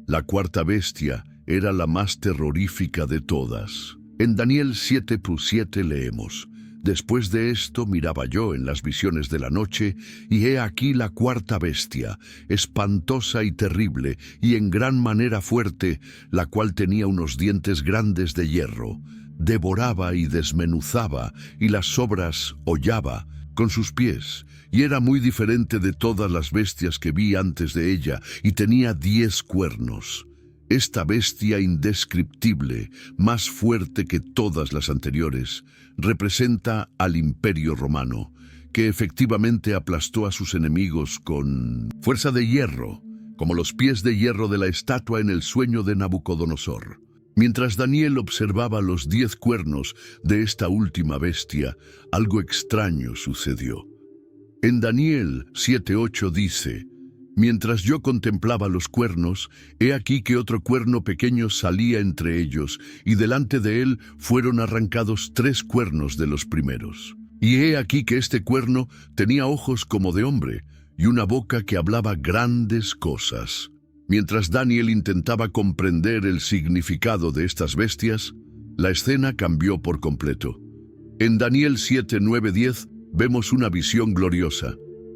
La cuarta bestia era la más terrorífica de todas. En Daniel 7:7 leemos: «Después de esto miraba yo en las visiones de la noche, y he aquí la cuarta bestia, espantosa y terrible, y en gran manera fuerte, la cual tenía unos dientes grandes de hierro. Devoraba y desmenuzaba, y las sobras hollaba con sus pies, y era muy diferente de todas las bestias que vi antes de ella, y tenía 10 cuernos. Esta bestia indescriptible, más fuerte que todas las anteriores, representa al Imperio Romano, que efectivamente aplastó a sus enemigos con fuerza de hierro, como los pies de hierro de la estatua en el sueño de Nabucodonosor». Mientras Daniel observaba los 10 cuernos de esta última bestia, algo extraño sucedió. En Daniel 7:8 dice: «Mientras yo contemplaba los cuernos, he aquí que otro cuerno pequeño salía entre ellos, y delante de él fueron arrancados 3 cuernos de los primeros. Y he aquí que este cuerno tenía ojos como de hombre, y una boca que hablaba grandes cosas». Mientras Daniel intentaba comprender el significado de estas bestias, la escena cambió por completo. En Daniel 7:9-10 vemos una visión gloriosa.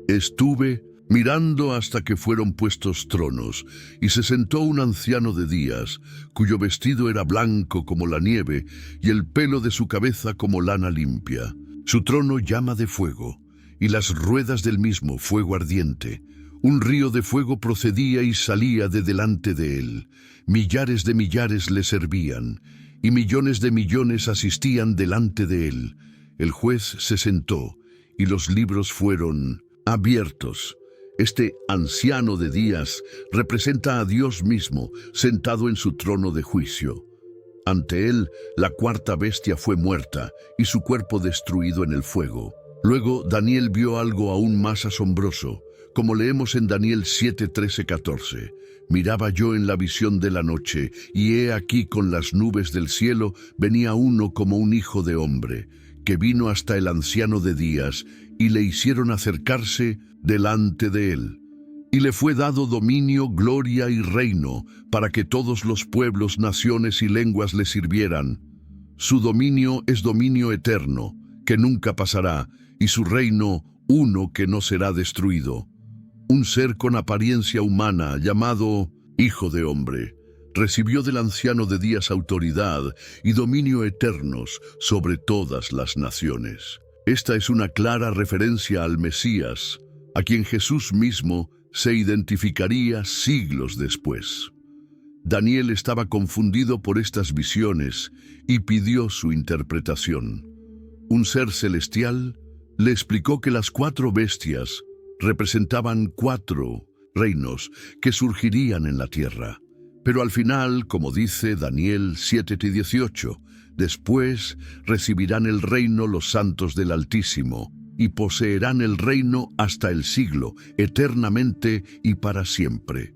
«Estuve mirando hasta que fueron puestos tronos, y se sentó un anciano de días, cuyo vestido era blanco como la nieve, y el pelo de su cabeza como lana limpia. Su trono llama de fuego, y las ruedas del mismo fuego ardiente. Un río de fuego procedía y salía de delante de él. Millares de millares le servían, y millones de millones asistían delante de él. El juez se sentó, y los libros fueron abiertos». Este anciano de días representa a Dios mismo, sentado en su trono de juicio. Ante él, la cuarta bestia fue muerta, y su cuerpo destruido en el fuego. Luego Daniel vio algo aún más asombroso, como leemos en Daniel 7:13-14. «Miraba yo en la visión de la noche, y he aquí con las nubes del cielo venía uno como un hijo de hombre, que vino hasta el anciano de días, y le hicieron acercarse delante de él. Y le fue dado dominio, gloria y reino, para que todos los pueblos, naciones y lenguas le sirvieran. Su dominio es dominio eterno, que nunca pasará, y su reino uno que no será destruido». Un ser con apariencia humana, llamado Hijo de Hombre, recibió del anciano de días autoridad y dominio eternos sobre todas las naciones. Esta es una clara referencia al Mesías, a quien Jesús mismo se identificaría siglos después. Daniel estaba confundido por estas visiones y pidió su interpretación. Un ser celestial le explicó que las 4 bestias representaban 4 reinos que surgirían en la tierra. Pero al final, como dice Daniel 7:18, después recibirán el reino los santos del Altísimo y poseerán el reino hasta el siglo, eternamente y para siempre.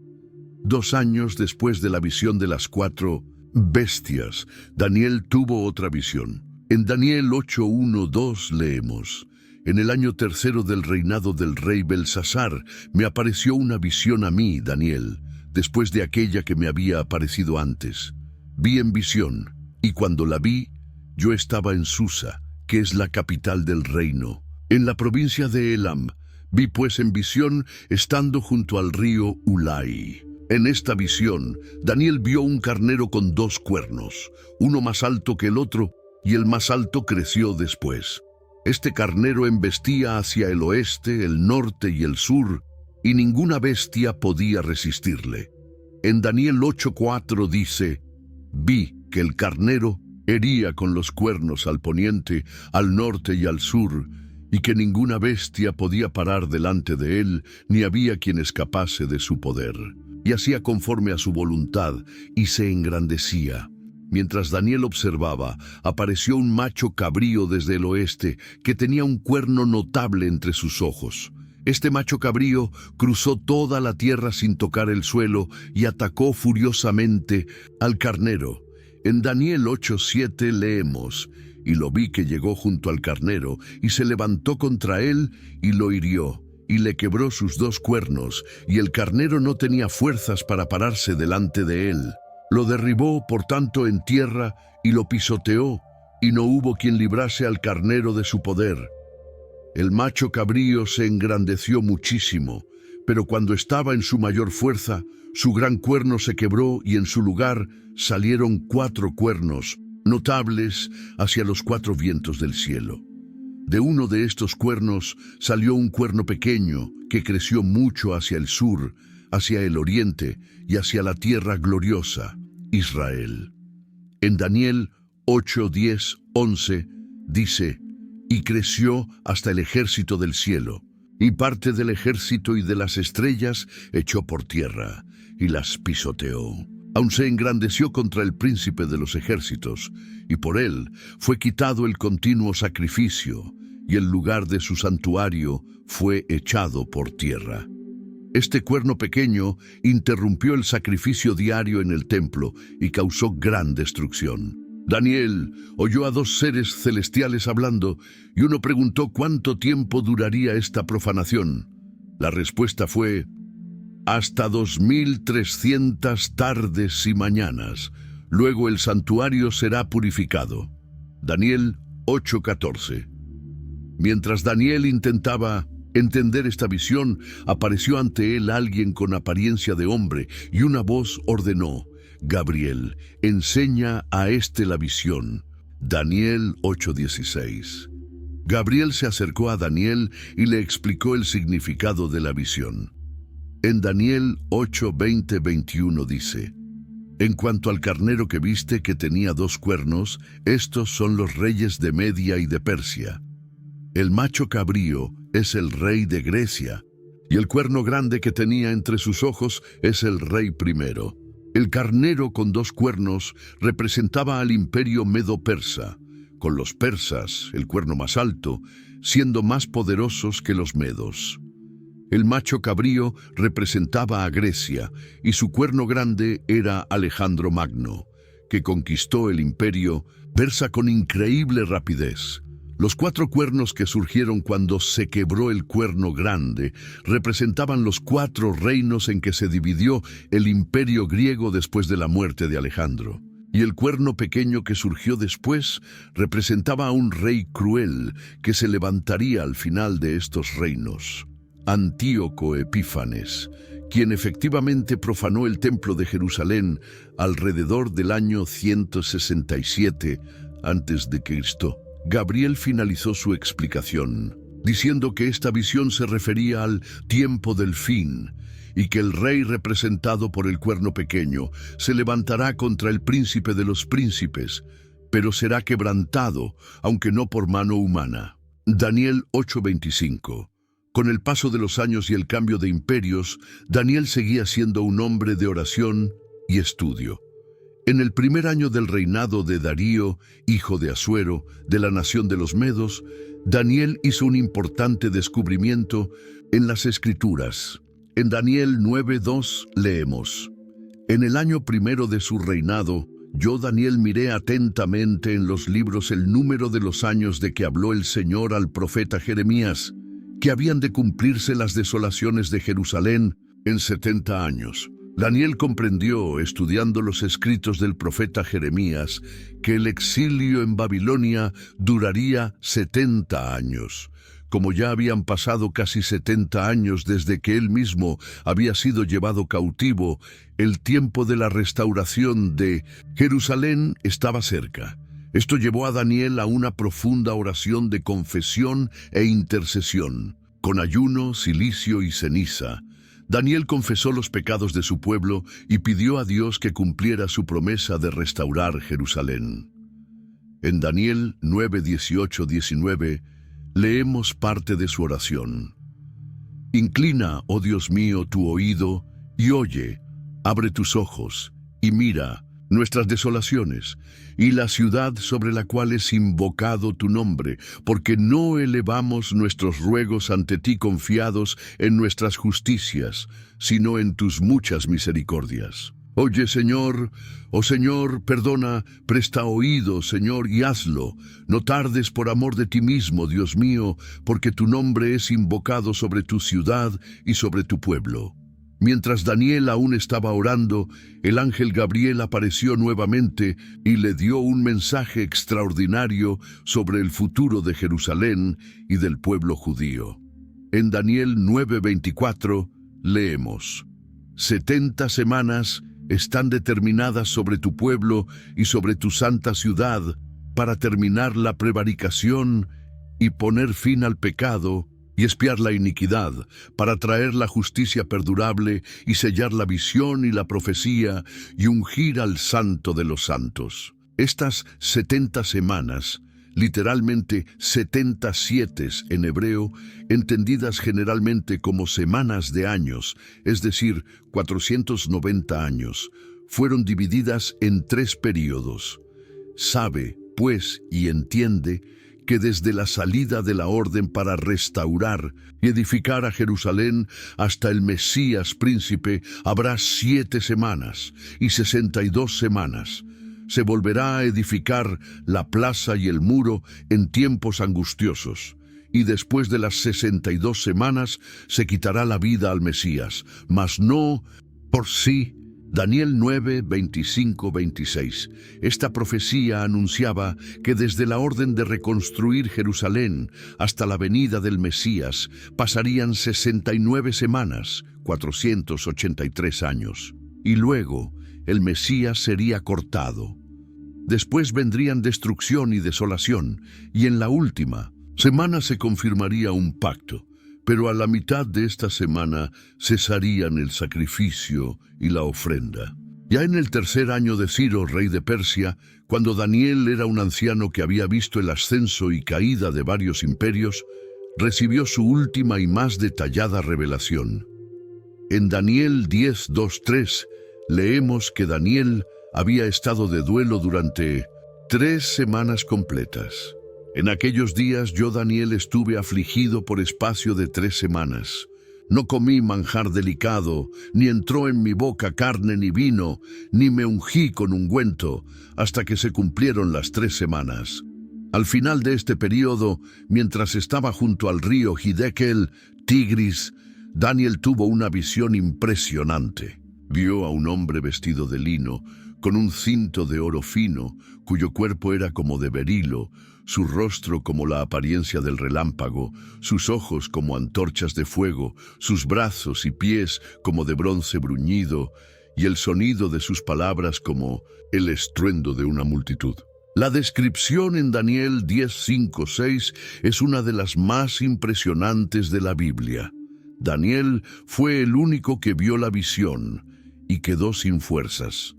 2 años después de la visión de las 4 bestias, Daniel tuvo otra visión. En Daniel 8:1-2 leemos: En el año 3 del reinado del rey Belsasar, me apareció una visión a mí, Daniel, después de aquella que me había aparecido antes. Vi en visión, y cuando la vi, yo estaba en Susa, que es la capital del reino, en la provincia de Elam. Vi pues en visión, estando junto al río Ulai. En esta visión, Daniel vio un carnero con 2 cuernos, uno más alto que el otro, y el más alto creció después. Este carnero embestía hacia el oeste, el norte y el sur, y ninguna bestia podía resistirle. En Daniel 8:4 dice: Vi que el carnero hería con los cuernos al poniente, al norte y al sur, y que ninguna bestia podía parar delante de él, ni había quien escapase de su poder. Y hacía conforme a su voluntad, y se engrandecía. Mientras Daniel observaba, apareció un macho cabrío desde el oeste, que tenía un cuerno notable entre sus ojos. Este macho cabrío cruzó toda la tierra sin tocar el suelo y atacó furiosamente al carnero. En Daniel 8:7 leemos: Y lo vi que llegó junto al carnero, y se levantó contra él, y lo hirió, y le quebró sus 2 cuernos, y el carnero no tenía fuerzas para pararse delante de él. Lo derribó, por tanto, en tierra, y lo pisoteó, y no hubo quien librase al carnero de su poder. El macho cabrío se engrandeció muchísimo, pero cuando estaba en su mayor fuerza, su gran cuerno se quebró, y en su lugar salieron 4 cuernos, notables hacia los 4 vientos del cielo. De uno de estos cuernos salió un cuerno pequeño que creció mucho hacia el sur, hacia el oriente y hacia la tierra gloriosa, Israel. En Daniel 8, 10, 11 dice: Y creció hasta el ejército del cielo, y parte del ejército y de las estrellas echó por tierra, y las pisoteó. Aun se engrandeció contra el príncipe de los ejércitos, y por él fue quitado el continuo sacrificio, y el lugar de su santuario fue echado por tierra. Este cuerno pequeño interrumpió el sacrificio diario en el templo y causó gran destrucción. Daniel oyó a 2 seres celestiales hablando, y uno preguntó cuánto tiempo duraría esta profanación. La respuesta fue: hasta 2300 tardes y mañanas. Luego el santuario será purificado. Daniel 8:14. Mientras Daniel intentaba entender esta visión, apareció ante él alguien con apariencia de hombre, y una voz ordenó: Gabriel, enseña a este la visión. Daniel 8:16. Gabriel se acercó a Daniel y le explicó el significado de la visión. En Daniel 8, 20, 21 dice: En cuanto al carnero que viste que tenía 2 cuernos, estos son los reyes de Media y de Persia. El macho cabrío es el rey de Grecia, y el cuerno grande que tenía entre sus ojos es el rey primero. El carnero con 2 cuernos representaba al imperio medo-persa, con los persas, el cuerno más alto, siendo más poderosos que los medos. El macho cabrío representaba a Grecia, y su cuerno grande era Alejandro Magno, que conquistó el imperio persa con increíble rapidez. Los 4 cuernos que surgieron cuando se quebró el cuerno grande representaban los 4 reinos en que se dividió el imperio griego después de la muerte de Alejandro. Y el cuerno pequeño que surgió después representaba a un rey cruel que se levantaría al final de estos reinos, Antíoco Epífanes, quien efectivamente profanó el templo de Jerusalén alrededor del año 167 a.C. Gabriel finalizó su explicación, diciendo que esta visión se refería al tiempo del fin, y que el rey representado por el cuerno pequeño se levantará contra el príncipe de los príncipes, pero será quebrantado, aunque no por mano humana. Daniel 8:25. Con el paso de los años y el cambio de imperios, Daniel seguía siendo un hombre de oración y estudio. En el primer año del reinado de Darío, hijo de Asuero, de la nación de los Medos, Daniel hizo un importante descubrimiento en las Escrituras. En Daniel 9:2 leemos: En el año primero de su reinado, yo Daniel miré atentamente en los libros el número de los años de que habló el Señor al profeta Jeremías, que habían de cumplirse las desolaciones de Jerusalén en 70 años. Daniel comprendió, estudiando los escritos del profeta Jeremías, que el exilio en Babilonia duraría 70 años. Como ya habían pasado casi 70 años desde que él mismo había sido llevado cautivo, el tiempo de la restauración de Jerusalén estaba cerca. Esto llevó a Daniel a una profunda oración de confesión e intercesión. Con ayuno, cilicio y ceniza, Daniel confesó los pecados de su pueblo y pidió a Dios que cumpliera su promesa de restaurar Jerusalén. En Daniel 9:18-19 leemos parte de su oración. Inclina, oh Dios mío, tu oído y oye, abre tus ojos y mira nuestras desolaciones y la ciudad sobre la cual es invocado tu nombre, porque no elevamos nuestros ruegos ante ti confiados en nuestras justicias, sino en tus muchas misericordias. Oye, Señor, oh Señor, perdona, presta oído, Señor, y hazlo. No tardes por amor de ti mismo, Dios mío, porque tu nombre es invocado sobre tu ciudad y sobre tu pueblo. Mientras Daniel aún estaba orando, el ángel Gabriel apareció nuevamente y le dio un mensaje extraordinario sobre el futuro de Jerusalén y del pueblo judío. En Daniel 9:24 leemos: 70 semanas están determinadas sobre tu pueblo y sobre tu santa ciudad para terminar la prevaricación y poner fin al pecado y expiar la iniquidad, para traer la justicia perdurable y sellar la visión y la profecía y ungir al Santo de los Santos. Estas 70 semanas, literalmente 77 en hebreo, entendidas generalmente como semanas de años, es decir, 490 años, fueron divididas en 3 períodos. Sabe, pues, y entiende que desde la salida de la orden para restaurar y edificar a Jerusalén hasta el Mesías príncipe habrá 7 semanas y 62 semanas. Se volverá a edificar la plaza y el muro en tiempos angustiosos, y después de las 62 semanas se quitará la vida al Mesías, mas no por sí. Daniel 9:25-26. Esta profecía anunciaba que desde la orden de reconstruir Jerusalén hasta la venida del Mesías pasarían 69 semanas, 483 años, y luego el Mesías sería cortado. Después vendrían destrucción y desolación, y en la última semana se confirmaría un pacto. Pero a la mitad de esta semana cesarían el sacrificio y la ofrenda. Ya en el tercer año de Ciro, rey de Persia, cuando Daniel era un anciano que había visto el ascenso y caída de varios imperios, recibió su última y más detallada revelación. En Daniel 10:2-3 leemos que Daniel había estado de duelo durante 3 semanas completas. En aquellos días yo, Daniel, estuve afligido por espacio de 3 semanas. No comí manjar delicado, ni entró en mi boca carne ni vino, ni me ungí con ungüento, hasta que se cumplieron las 3 semanas. Al final de este periodo, mientras estaba junto al río Hiddekel, Tigris, Daniel tuvo una visión impresionante. Vio a un hombre vestido de lino, con un cinto de oro fino, cuyo cuerpo era como de berilo, su rostro como la apariencia del relámpago, sus ojos como antorchas de fuego, sus brazos y pies como de bronce bruñido, y el sonido de sus palabras como el estruendo de una multitud. La descripción en Daniel 10:5-6 es una de las más impresionantes de la Biblia. Daniel fue el único que vio la visión y quedó sin fuerzas.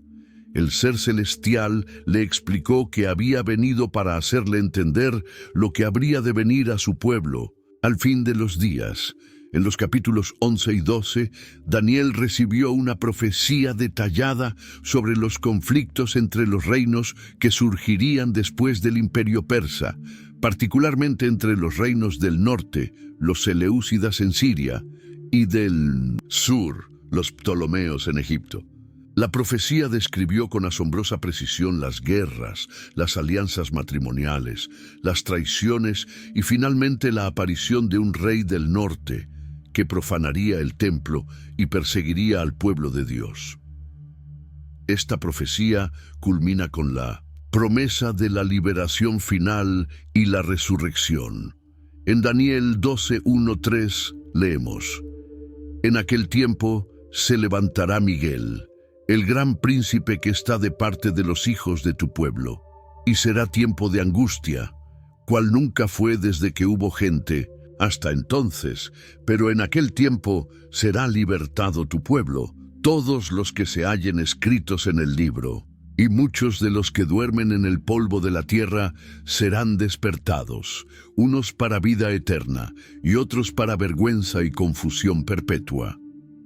El ser celestial le explicó que había venido para hacerle entender lo que habría de venir a su pueblo al fin de los días. En los capítulos 11 y 12, Daniel recibió una profecía detallada sobre los conflictos entre los reinos que surgirían después del Imperio Persa, particularmente entre los reinos del norte, los seleúcidas en Siria, y del sur, los ptolomeos en Egipto. La profecía describió con asombrosa precisión las guerras, las alianzas matrimoniales, las traiciones y finalmente la aparición de un rey del norte que profanaría el templo y perseguiría al pueblo de Dios. Esta profecía culmina con la promesa de la liberación final y la resurrección. En Daniel 12:1-3 leemos: En aquel tiempo se levantará Miguel, el gran príncipe que está de parte de los hijos de tu pueblo, y será tiempo de angustia, cual nunca fue desde que hubo gente hasta entonces, pero en aquel tiempo será libertado tu pueblo, todos los que se hallen escritos en el libro, y muchos de los que duermen en el polvo de la tierra serán despertados, unos para vida eterna y otros para vergüenza y confusión perpetua.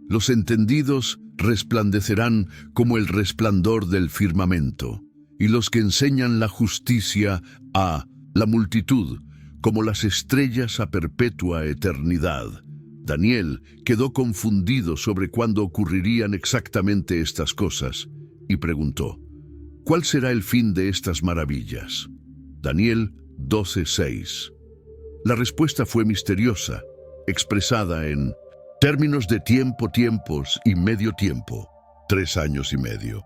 Los entendidos resplandecerán como el resplandor del firmamento, y los que enseñan la justicia a la multitud, como las estrellas a perpetua eternidad. Daniel quedó confundido sobre cuándo ocurrirían exactamente estas cosas, y preguntó: ¿cuál será el fin de estas maravillas? Daniel 12:6. La respuesta fue misteriosa, expresada en términos de tiempo, tiempos y medio tiempo, 3 años y medio.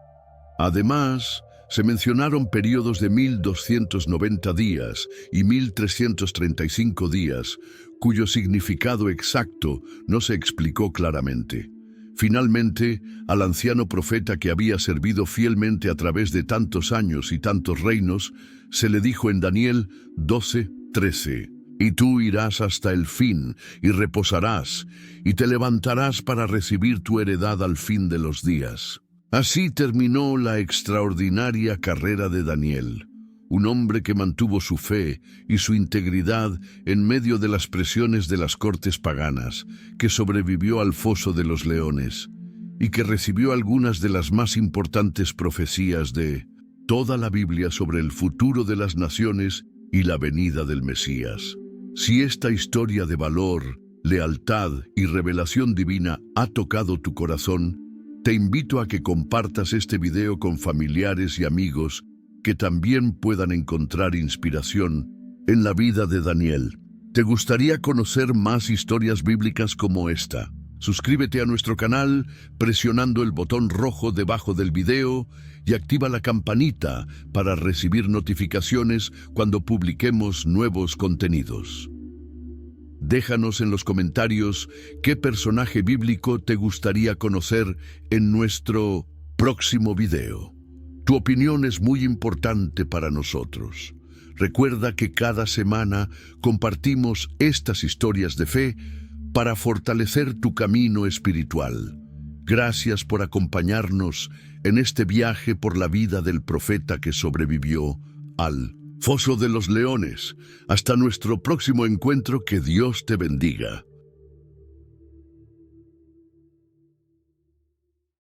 Además, se mencionaron periodos de 1290 días y 1335 días, cuyo significado exacto no se explicó claramente. Finalmente, al anciano profeta que había servido fielmente a través de tantos años y tantos reinos, se le dijo en Daniel 12:13: Y tú irás hasta el fin, y reposarás, y te levantarás para recibir tu heredad al fin de los días. Así terminó la extraordinaria carrera de Daniel, un hombre que mantuvo su fe y su integridad en medio de las presiones de las cortes paganas, que sobrevivió al foso de los leones, y que recibió algunas de las más importantes profecías de toda la Biblia sobre el futuro de las naciones y la venida del Mesías. Si esta historia de valor, lealtad y revelación divina ha tocado tu corazón, te invito a que compartas este video con familiares y amigos que también puedan encontrar inspiración en la vida de Daniel. ¿Te gustaría conocer más historias bíblicas como esta? Suscríbete a nuestro canal presionando el botón rojo debajo del video y activa la campanita para recibir notificaciones cuando publiquemos nuevos contenidos. Déjanos en los comentarios qué personaje bíblico te gustaría conocer en nuestro próximo video. Tu opinión es muy importante para nosotros. Recuerda que cada semana compartimos estas historias de fe para fortalecer tu camino espiritual. Gracias por acompañarnos en este viaje por la vida del profeta que sobrevivió al foso de los leones. Hasta nuestro próximo encuentro, que Dios te bendiga.